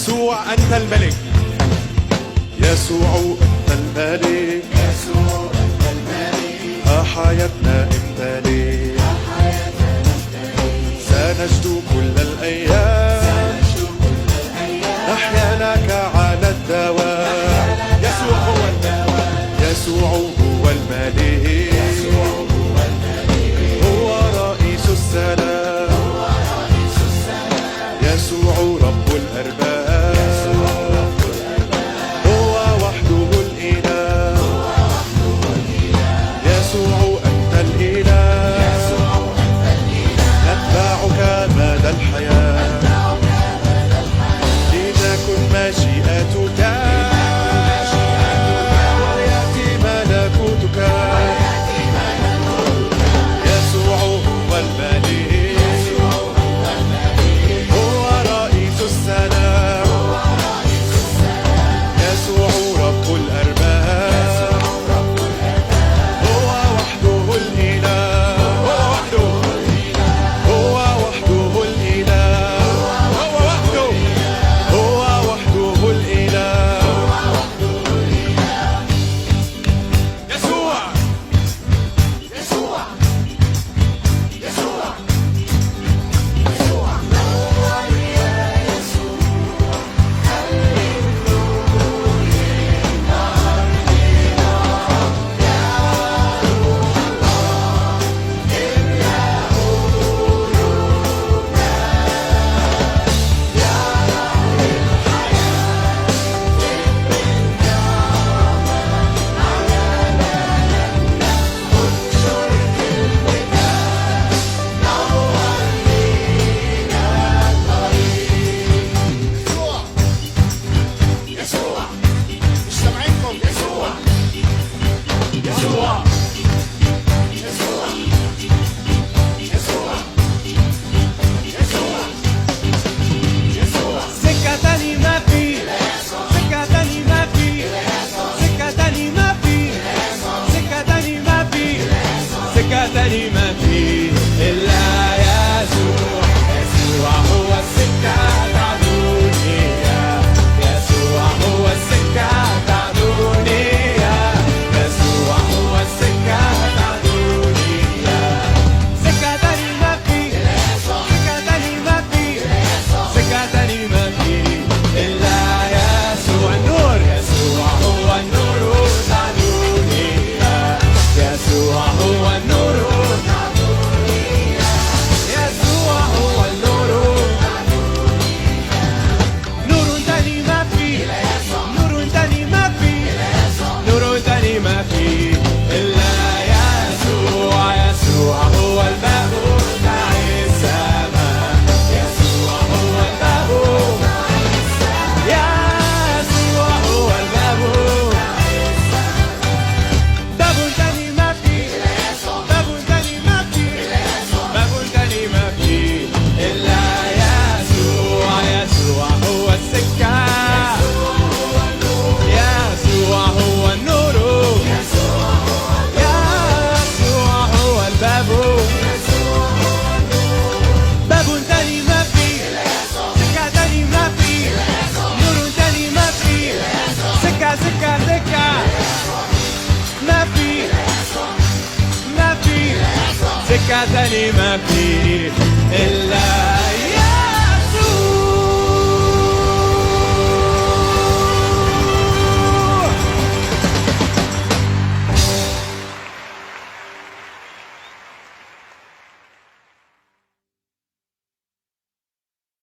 يسوع أنت الملك، يسوع أنت الملك، يسوع أنت الملك، حياتنا امتلك، سنجد كل الأيام، نحيا لك على الدوام. يسوع هو الدوام، يسوع هو الملك، هو رئيس السلام، يسوع رب الأرباب، هو وحده الإله، يسوع أنت الإله، نتبعك مدى الحياة، لتكن مشيئتك ويأتي ملكوتك. يسوع هو الملك، هو رئيس السلام، يسوع رب الأرباب، هو وحده الإله، هو وحده الإله، هو وحده الإله. يسوع تاني ما في إلا يسوع. يسوع هو السكة تعدوني، يسوع هو السكة تعدوني، يسوع هو السكة تعدوني. سكة تاني ما في، سكة تاني ما في، سكة تاني ما في إلا يسوع. النور، يسوع هو النور تعدوني، يسوع هو النور، يسوع هو النور. نور تاني ما في، نور تاني ما في، نور تاني ما في إلا يسوع. يسوع هو الباب بتاع السماء، يسوع هو الباب، يسوع هو الباب. باب تاني ما في، باب تاني ما في، باب تاني ما في إلا يسوع. يسوع هو السكة، يسوع هو النور، يسوع هو الباب. باب تاني ما في، سكة تاني ما في، نور تاني ما في، سكة سكة سكة ما في، ما في سكة تاني ما في إلا